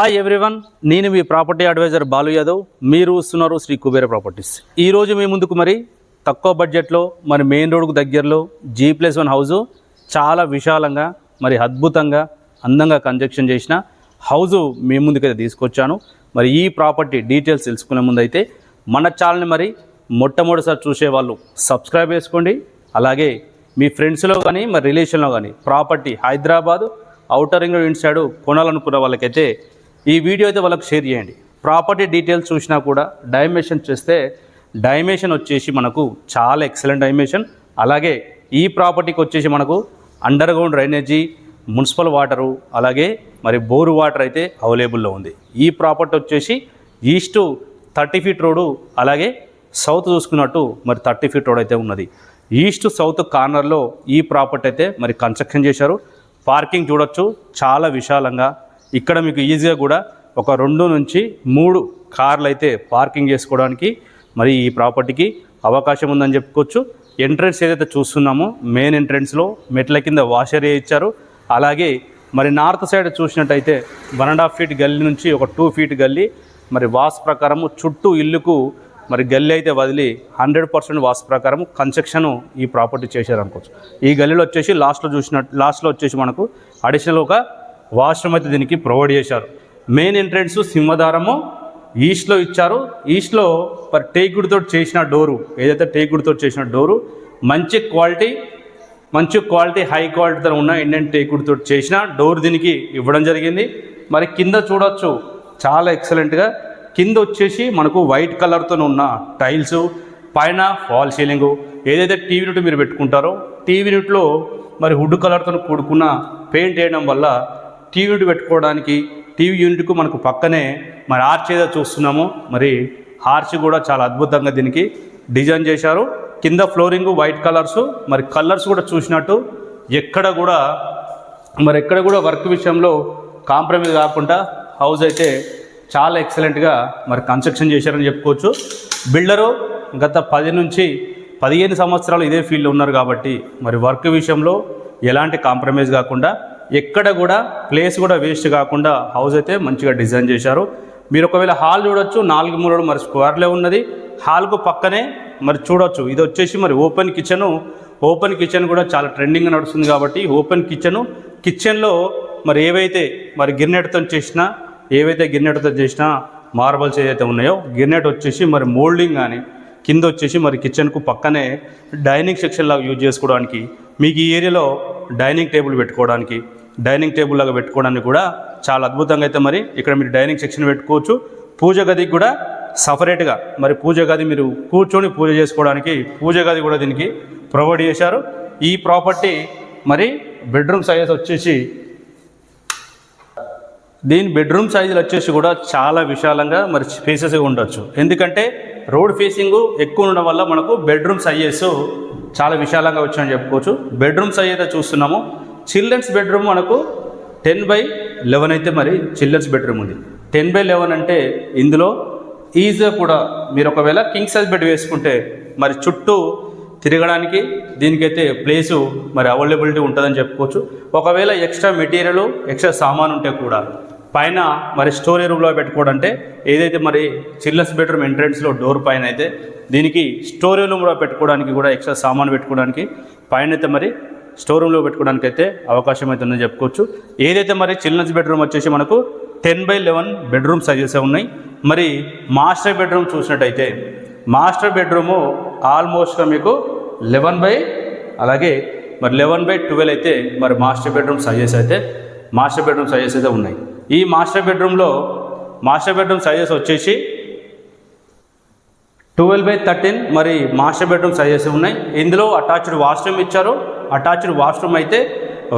Hi everyone, నేను మీ property advisor Balu Yadav. మీరు చూస్తున్నారు శ్రీ కుబేర ప్రాపర్టీస్. ఈరోజు మీ ముందుకు మరి తక్కువ బడ్జెట్లో మరి మెయిన్ రోడ్కు దగ్గరలో G+1 హౌజు చాలా విశాలంగా మరి అద్భుతంగా అందంగా కన్స్ట్రక్షన్ చేసిన హౌజు మీ ముందుకైతే తీసుకొచ్చాను. మరి ఈ ప్రాపర్టీ డీటెయిల్స్ తెలుసుకునే ముందు అయితే మన ఛానల్ని మరి మొట్టమొదటిసారి చూసేవాళ్ళు సబ్స్క్రైబ్ చేసుకోండి. అలాగే మీ ఫ్రెండ్స్లో కానీ మరి రిలేషన్లో కానీ property Hyderabad outer ring road inside కొనాలనుకున్న వాళ్ళకైతే ఈ వీడియో అయితే వాళ్ళకి షేర్ చేయండి. ప్రాపర్టీ డీటెయిల్స్ చూసినా కూడా డైమెన్షన్ చేస్తే డైమెన్షన్ వచ్చేసి మనకు చాలా ఎక్సలెంట్ డైమెన్షన్. అలాగే ఈ ప్రాపర్టీకి వచ్చేసి మనకు under ground drainage, municipal water, అలాగే మరి బోరు వాటర్ అయితే అవైలబుల్లో ఉంది. ఈ ప్రాపర్టీ వచ్చేసి ఈస్ట్ 30 ఫీట్ రోడ్డు, అలాగే సౌత్ చూసుకున్నట్టు మరి 30 ఫీట్ రోడ్ అయితే ఉన్నది. ఈస్ట్ సౌత్ కార్నర్లో ఈ ప్రాపర్టీ అయితే మరి కన్స్ట్రక్షన్ చేశారు. పార్కింగ్ చూడొచ్చు, చాలా విశాలంగా. ఇక్కడ మీకు ఈజీగా కూడా ఒక 2 నుంచి 3 కార్లు అయితే పార్కింగ్ చేసుకోవడానికి మరి ఈ ప్రాపర్టీకి అవకాశం ఉందని చెప్పుకోవచ్చు. ఎంట్రన్స్ ఏదైతే చూస్తున్నామో మెయిన్ ఎంట్రన్స్లో మెట్ల కింద వాష్ ఏరియా ఇచ్చారు. అలాగే మరి నార్త్ సైడ్ చూసినట్టయితే 1.5 ఫీట్ గల్లీ నుంచి ఒక 2 ఫీట్ గల్లీ మరి వాస్ ప్రకారము చుట్టూ ఇల్లుకు మరి గల్లీ అయితే వదిలి 100% వాస్ ప్రకారం కన్స్ట్రక్షన్ ఈ ప్రాపర్టీ చేశారనుకోవచ్చు. ఈ గల్లీలో వచ్చేసి లాస్ట్లో వచ్చేసి మనకు అడిషనల్ ఒక వాష్రూమ్ అయితే దీనికి ప్రొవైడ్ చేశారు. మెయిన్ ఎంట్రన్స్ సింహదారము ఈస్ట్లో ఇచ్చారు. ఈస్ట్లో మరి టేకుడ్తో చేసిన డోరు, ఏదైతే టేకుడ్తో చేసిన డోరు మంచి క్వాలిటీ హై క్వాలిటీతో ఉన్న ఇండియన్ టేకుడ్తో చేసిన డోర్ దీనికి ఇవ్వడం జరిగింది. మరి కింద చూడొచ్చు, చాలా ఎక్సలెంట్గా కింద వచ్చేసి మనకు వైట్ కలర్తో ఉన్న టైల్స్, పైన ఫాల్ సీలింగు. ఏదైతే టీవీ యూనిట్ మీరు పెట్టుకుంటారో టీవీ యూనిట్లో మరి వుడ్ కలర్తో కూడుకున్న పెయింట్ వేయడం వల్ల టీవీ యూనిట్ పెట్టుకోవడానికి టీవీ యూనిట్కు మనకు పక్కనే మరి ఆర్చ్ ఏదో చూస్తున్నాము. మరి ఆర్చ్ కూడా చాలా అద్భుతంగా దీనికి డిజైన్ చేశారు. కింద ఫ్లోరింగ్ వైట్ కలర్స్, మరి కలర్స్ కూడా చూసినట్టు ఎక్కడ కూడా వర్క్ విషయంలో కాంప్రమైజ్ కాకుండా హౌస్ అయితే చాలా ఎక్సలెంట్గా మరి కన్స్ట్రక్షన్ చేశారని చెప్పుకోవచ్చు. బిల్డరు గత 10 నుంచి 15 సంవత్సరాలు ఇదే ఫీల్డ్లో ఉన్నారు కాబట్టి మరి వర్క్ విషయంలో ఎలాంటి కాంప్రమైజ్ కాకుండా ఎక్కడ కూడా ప్లేస్ కూడా వేస్ట్ కాకుండా హౌస్ అయితే మంచిగా డిజైన్ చేశారు. మీరు ఒకవేళ హాల్ చూడొచ్చు, 4 మూలలు మరి స్క్వేర్లే ఉన్నది. హాల్కు పక్కనే మరి చూడొచ్చు, ఇది వచ్చేసి మరి ఓపెన్ కిచెన్ కూడా చాలా ట్రెండింగ్గా నడుస్తుంది కాబట్టి ఓపెన్ కిచెన్లో మరి ఏవైతే గిన్నెటతో చేసిన మార్బల్స్ ఏదైతే ఉన్నాయో గిన్నెట్ వచ్చేసి మరి మోల్డింగ్ కానీ కింద వచ్చేసి మరి కిచెన్కు పక్కనే డైనింగ్ సెక్షన్ లాగా యూజ్ చేసుకోవడానికి, మీకు ఈ ఏరియాలో డైనింగ్ టేబుల్ లాగా పెట్టుకోవడానికి కూడా చాలా అద్భుతంగా అయితే మరి ఇక్కడ మీరు డైనింగ్ సెక్షన్ పెట్టుకోవచ్చు. పూజ గదికి కూడా సపరేట్గా మరి పూజ గది మీరు కూర్చొని పూజ చేసుకోవడానికి పూజ గది కూడా దీనికి ప్రొవైడ్ చేశారు. ఈ ప్రాపర్టీ మరి బెడ్రూమ్ సైజ్ వచ్చేసి బెడ్రూమ్ సైజులు వచ్చేసి కూడా చాలా విశాలంగా మరి స్పేసెస్గా ఉండొచ్చు. ఎందుకంటే రోడ్ ఫేసింగ్ ఎక్కువ ఉండడం వల్ల మనకు బెడ్రూమ్ సైజెస్ చాలా విశాలంగా వచ్చాయని చెప్పుకోవచ్చు. బెడ్రూమ్ సైజ్ అయితే చూస్తున్నాము. చిల్డ్రన్స్ బెడ్రూమ్ మనకు 10/11 అయితే మరి చిల్డ్రన్స్ బెడ్రూమ్ ఉంది. 10/11 అంటే ఇందులో ఈజీగా కూడా మీరు ఒకవేళ కింగ్ సైజ్ బెడ్ వేసుకుంటే మరి చుట్టూ తిరగడానికి దీనికైతే ప్లేసు మరి అవైలబిలిటీ ఉంటుందని చెప్పుకోవచ్చు. ఒకవేళ ఎక్స్ట్రా మెటీరియల్ ఎక్స్ట్రా సామాన్ ఉంటే కూడా పైన మరి స్టోరేజ్ రూమ్లో పెట్టుకోవడం, అంటే ఏదైతే మరి చిల్డ్రన్స్ బెడ్రూమ్ ఎంట్రన్స్లో డోర్ పైన అయితే దీనికి స్టోరేజ్ రూమ్లో పెట్టుకోవడానికి కూడా ఎక్స్ట్రా సామాన్ పెట్టుకోవడానికి పైన అయితే మరి స్టోర్ రూమ్లో పెట్టుకోవడానికి అయితే అవకాశం అయితే ఉందని చెప్పుకోవచ్చు. ఏదైతే మరి చిల్డ్రన్స్ బెడ్రూమ్ వచ్చేసి మనకు 10/11 బెడ్రూమ్ సైజెస్ ఉన్నాయి. మరి మాస్టర్ బెడ్రూమ్ చూసినట్టయితే మాస్టర్ బెడ్రూము ఆల్మోస్ట్గా మీకు 11/12 అయితే మరి మాస్టర్ బెడ్రూమ్ సైజెస్ అయితే ఉన్నాయి. ఈ మాస్టర్ బెడ్రూమ్ సైజెస్ వచ్చేసి 12/13 మరి మాస్టర్ బెడ్రూమ్ సైజెస్ ఉన్నాయి. ఇందులో అటాచ్డ్ వాష్రూమ్ ఇచ్చారు. అటాచ్డ్ వాష్రూమ్ అయితే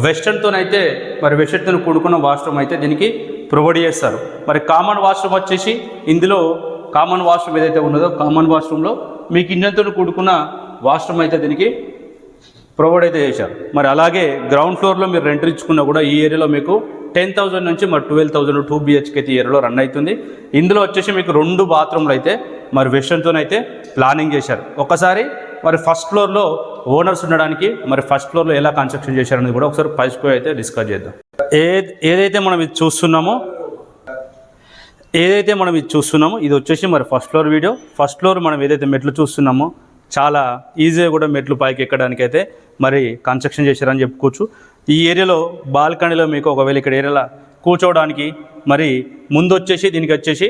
వెస్టర్న్తో కూడుకున్న వాష్రూమ్ అయితే దీనికి ప్రొవైడ్ చేస్తారు. మరి కామన్ వాష్రూమ్ వచ్చేసి ఇందులో కామన్ వాష్రూమ్ ఏదైతే ఉన్నదో కామన్ వాష్రూమ్లో మీకు ఇంజన్తో కూడుకున్న వాష్రూమ్ అయితే దీనికి ప్రొవైడ్ అయితే చేశారు. మరి అలాగే గ్రౌండ్ ఫ్లోర్లో మీరు రెంట్ ఇచ్చుకున్నా కూడా ఈ ఏరియాలో మీకు 10,000 నుంచి మరి 12,000 2 BHK అయితే ఈ ఏరియాలో రన్ అవుతుంది. ఇందులో వచ్చేసి మీకు 2 బాత్రూమ్లు అయితే మరి వెస్టర్న్తో అయితే ప్లానింగ్ చేశారు. ఒకసారి మరి ఫస్ట్ ఫ్లోర్లో ఓనర్స్ ఉండడానికి మరి ఫస్ట్ ఫ్లోర్లో ఎలా కన్స్ట్రక్షన్ చేశారనేది కూడా ఒకసారి పైస్కో అయితే డిస్కస్ చేద్దాం. ఏదైతే మనం ఇది చూస్తున్నామో ఏదైతే మనం ఇది చూస్తున్నామో ఇది వచ్చేసి మరి first floor video. First floor మనం ఏదైతే మెట్లు చూస్తున్నామో చాలా ఈజీగా కూడా మెట్లు పైకి ఎక్కడానికి అయితే మరి కన్స్ట్రక్షన్ చేశారని చెప్పుకోవచ్చు. ఈ ఏరియాలో బాల్కనీలో మీకు ఒకవేళ ఇక్కడ ఏరియాలో కూర్చోవడానికి మరి ముందు వచ్చేసి దీనికి వచ్చేసి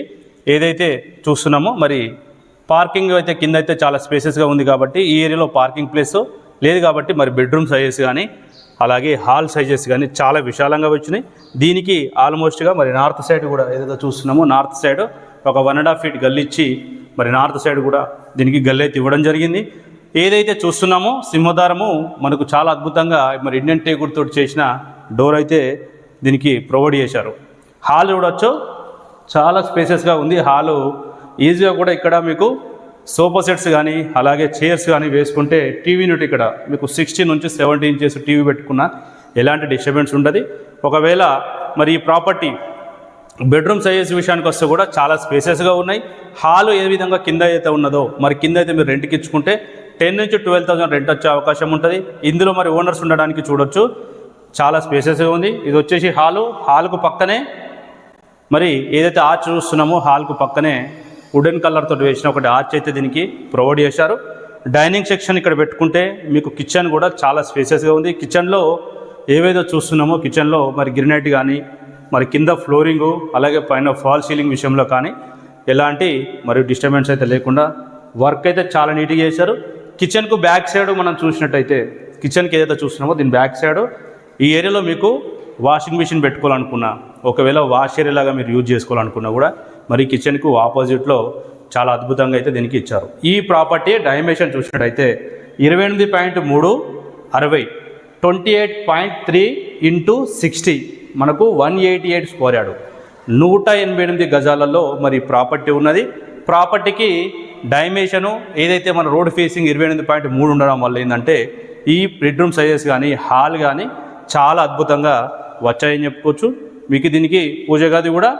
ఏదైతే చూస్తున్నామో మరి పార్కింగ్ అయితే కింద అయితే చాలా స్పేసెస్గా ఉంది కాబట్టి ఈ ఏరియాలో పార్కింగ్ ప్లేస్ లేదు కాబట్టి మరి బెడ్రూమ్ సైజెస్ కానీ అలాగే హాల్ సైజెస్ కానీ చాలా విశాలంగా వచ్చినాయి. దీనికి ఆల్మోస్ట్గా మరి నార్త్ సైడ్ కూడా ఏదైతే చూస్తున్నామో నార్త్ సైడ్ ఒక 1.5 ఫీట్ గల్లి ఇచ్చి మరి నార్త్ సైడ్ కూడా దీనికి గల్లి అయితే ఇవ్వడం జరిగింది. ఏదైతే చూస్తున్నామో సింహద్వారము మనకు చాలా అద్భుతంగా మరి ఇండియన్ టేకుడ్ తోటి చేసిన డోర్ అయితే దీనికి ప్రొవైడ్ చేశారు. హాల్ చూడొచ్చు చాలా స్పేసెస్గా ఉంది. హాలు ఈజీగా కూడా ఇక్కడ మీకు సోఫా సెట్స్ కానీ అలాగే చైర్స్ కానీ వేసుకుంటే టీవీ యూనిట్ ఇక్కడ మీకు 16 నుంచి 70 ఇంచెస్ టీవీ పెట్టుకున్న ఎలాంటి డిస్టర్బెన్స్ ఉండదు. ఒకవేళ మరి ఈ ప్రాపర్టీ బెడ్రూమ్ సైజెస్ విషయానికి వస్తే కూడా చాలా స్పేసెస్గా ఉన్నాయి. హాలు ఏ విధంగా కింద అయితే ఉన్నదో మరి కింద అయితే మీరు రెంట్కి ఇచ్చుకుంటే 10 నుంచి 12,000 రెంట్ వచ్చే అవకాశం ఉంటుంది. ఇందులో మరి ఓనర్స్ ఉండడానికి చూడొచ్చు చాలా స్పేసెస్గా ఉంది. ఇది వచ్చేసి హాల్కు పక్కనే మరి ఏదైతే ఆర్చ్ చూస్తున్నామో హాల్కు పక్కనే వుడెన్ కలర్ తోటి వేసిన ఒకటి ఆర్చ్ అయితే దీనికి ప్రొవైడ్ చేశారు. డైనింగ్ సెక్షన్ ఇక్కడ పెట్టుకుంటే మీకు కిచెన్ కూడా చాలా స్పేసెస్గా ఉంది. కిచెన్లో ఏవైతే చూస్తున్నామో కిచెన్లో మరి గ్రినైట్ కానీ మరి కింద ఫ్లోరింగు అలాగే పైన ఫాల్ సీలింగ్ విషయంలో కానీ ఎలాంటి మరి డిస్టర్బెన్స్ అయితే లేకుండా వర్క్ అయితే చాలా నీట్గా చేశారు. కిచెన్కు బ్యాక్ సైడ్ మనం చూసినట్టయితే కిచెన్కి ఏదైతే చూస్తున్నామో దీని బ్యాక్ సైడ్ ఈ ఏరియాలో మీకు వాషింగ్ మిషన్ పెట్టుకోవాలనుకున్నా ఒకవేళ వాష్ ఏరియాలాగా మీరు యూజ్ చేసుకోవాలనుకున్నా కూడా మరి కిచెన్కు ఆపోజిట్లో చాలా అద్భుతంగా అయితే దీనికి ఇచ్చారు. ఈ ప్రాపర్టీ డైమెన్షన్ చూసినట్టయితే 28.3 60 28.3 × 60 మనకు 188 స్క్వేర్ యార్డు 188 గజాలలో మరి ప్రాపర్టీ ఉన్నది. ప్రాపర్టీకి డైమెన్షను ఏదైతే మన రోడ్ ఫేసింగ్ 28.3 ఉండడం వల్ల ఏంటంటే ఈ బెడ్రూమ్ సైజెస్ కానీ హాల్ కానీ చాలా అద్భుతంగా వచ్చాయని చెప్పుకోవచ్చు. మీకు దీనికి పూజ గది కూడా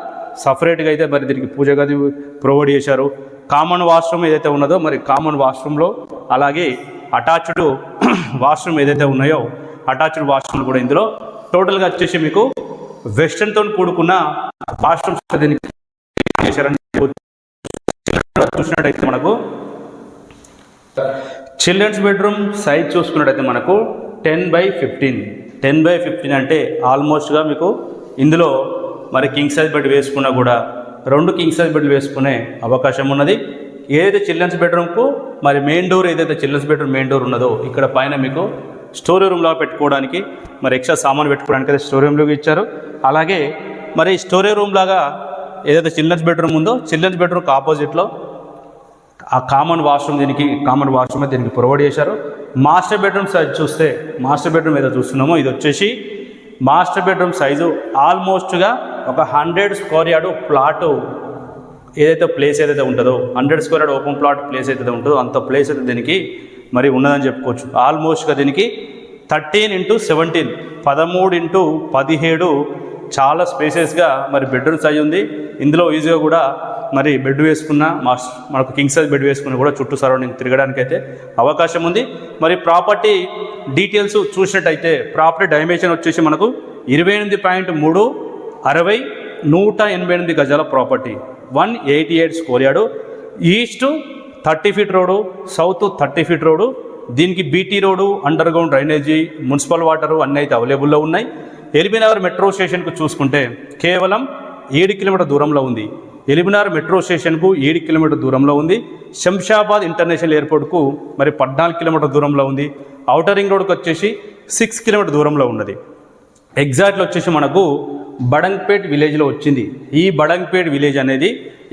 సపరేట్గా అయితే మరి దీనికి పూజ గది ప్రొవైడ్ చేశారు. కామన్ వాష్రూమ్ ఏదైతే ఉన్నదో మరి కామన్ వాష్రూమ్లో అలాగే అటాచ్డ్ వాష్రూమ్ ఏదైతే ఉన్నాయో అటాచ్డ్ వాష్రూమ్ కూడా ఇందులో టోటల్గా వచ్చేసి మీకు వెస్టర్న్తో కూడుకున్న వాష్రూమ్స్ దీనికి చేశారని చూసినట్టయితే మనకు చిల్డ్రన్స్ బెడ్రూమ్ సైజ్ చూసుకున్నట్టయితే మనకు 10/15 అంటే ఆల్మోస్ట్గా మీకు ఇందులో మరి కింగ్ సైజ్ బెడ్ వేసుకున్నా కూడా 2 కింగ్ సైజ్ బెడ్లు వేసుకునే అవకాశం ఉన్నది. ఏదైతే చిల్డ్రన్స్ బెడ్రూమ్కు మరి మెయిన్ డోర్ ఏదైతే చిల్డ్రన్స్ బెడ్రూమ్ మెయిన్ డోర్ ఉన్నదో ఇక్కడ పైన మీకు స్టోరీ రూమ్లో పెట్టుకోవడానికి మరి ఎక్స్ట్రా సామాన్ పెట్టుకోవడానికి అయితే స్టోరీ రూమ్లోకి ఇచ్చారు. అలాగే మరి స్టోరీ రూమ్ లాగా ఏదైతే చిల్డ్రన్స్ బెడ్రూమ్ ఉందో చిల్డ్రన్స్ బెడ్రూమ్కి ఆపోజిట్లో ఆ కామన్ వాష్రూమ్ దీనికి ప్రొవైడ్ చేశారు. మాస్టర్ బెడ్రూమ్ సైజ్ చూస్తే మాస్టర్ బెడ్రూమ్ ఏదో చూస్తున్నామో ఇది వచ్చేసి మాస్టర్ బెడ్రూమ్ సైజు ఆల్మోస్ట్గా ఒక 100 స్క్వేర్ యార్డు ప్లాటు ఏదైతే ప్లేస్ ఏదైతే ఉంటుందో 100 square yard open plot place ఏదైతే ఉంటుందో అంత ప్లేస్ అయితే దీనికి మరి ఉన్నదని చెప్పుకోవచ్చు. ఆల్మోస్ట్గా దీనికి 13 × 17 13 × 17 చాలా స్పేసెస్గా మరి బెడ్రూమ్ సైజ్ ఉంది. ఇందులో ఈజీగా కూడా మరి బెడ్ వేసుకున్న మనకు కింగ్ సైజ్ బెడ్ వేసుకున్న కూడా చుట్టూ సరౌండింగ్ తిరగడానికి అయితే అవకాశం ఉంది. మరి ప్రాపర్టీ డీటెయిల్స్ చూసినట్టయితే ప్రాపర్టీ డైమెన్షన్ వచ్చేసి మనకు 28.3 60 188 గజాల property 188 square yard. East 30 feet road, south 30 feet road. దీనికి BT road, underground drainage, municipal water అన్నీ అయితే అవైలబుల్లో ఉన్నాయి. ఎల్బీనగర్ మెట్రో స్టేషన్కు చూసుకుంటే కేవలం 7 కిలోమీటర్ దూరంలో ఉంది. ఎల్బీనగర్ మెట్రో స్టేషన్కు 7 కిలోమీటర్ దూరంలో ఉంది. శంషాబాద్ ఇంటర్నేషనల్ ఎయిర్పోర్ట్కు మరి 14 కిలోమీటర్ దూరంలో ఉంది. ఔటర్ రింగ్ రోడ్కి వచ్చేసి 6 కిలోమీటర్ దూరంలో ఉన్నది. ఎగ్జాక్ట్లో వచ్చేసి మనకు బడంగ్పేట్ విలేజ్లో వచ్చింది. ఈ బడంగ్పేట్ విలేజ్ అనేది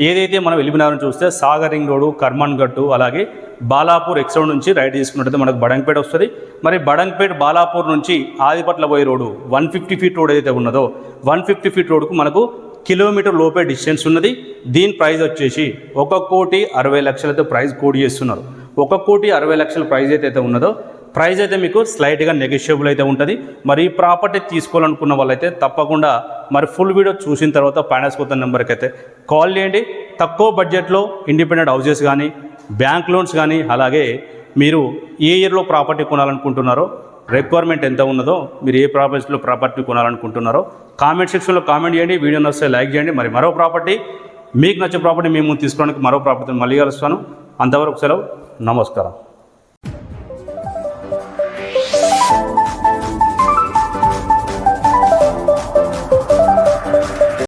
ఏదైతే మనం ఎల్బీనగర్ చూస్తే సాగర్ రింగ్ రోడ్డు, కర్మన్ గట్టు అలాగే బాలాపూర్ ఎక్సౌండ్ నుంచి రైట్ తీసుకున్నట్టయితే మనకు బడంగ్పేట్ వస్తుంది. మరి బడంగ్పేట్ బాలాపూర్ నుంచి ఆదిపట్ల పోయే రోడ్డు 150 ఫీట్ రోడ్ ఏదైతే ఉన్నదో 150 ఫీట్ రోడ్కు మనకు కిలోమీటర్ లోపే డిస్టెన్స్ ఉన్నది. దీని ప్రైస్ వచ్చేసి 1,60,00,000 ప్రైస్ కోడ్ చేస్తున్నారు. 1,60,00,000 ప్రైస్ అయితే ఉన్నదో ప్రైస్ అయితే మీకు స్లైట్గా నెగోషియబుల్ అయితే ఉంటుంది. మరి ఈ ప్రాపర్టీ తీసుకోవాలనుకున్న వాళ్ళైతే తప్పకుండా మరి ఫుల్ వీడియో చూసిన తర్వాత ఫైనాన్స్ కొత్త నెంబర్కి అయితే కాల్ చేయండి. తక్కువ బడ్జెట్లో ఇండిపెండెంట్ హౌసెస్ కానీ బ్యాంక్ లోన్స్ కానీ అలాగే మీరు ఏ ఇయర్లో ప్రాపర్టీ కొనాలనుకుంటున్నారో రిక్వైర్మెంట్ ఎంత ఉన్నదో మీరు ఏ ప్రాపర్టీలో ప్రాపర్టీ కొనాలనుకుంటున్నారో కామెంట్ సెక్షన్లో కామెంట్ చేయండి. వీడియో నచ్చితే లైక్ చేయండి. మరి మరో ప్రాపర్టీ మీకు నచ్చే ప్రాపర్టీ మేము తీసుకోవడానికి మరో ప్రాపర్టీని మళ్ళీ కలుస్తాను. అంతవరకు సెలవు. నమస్కారం.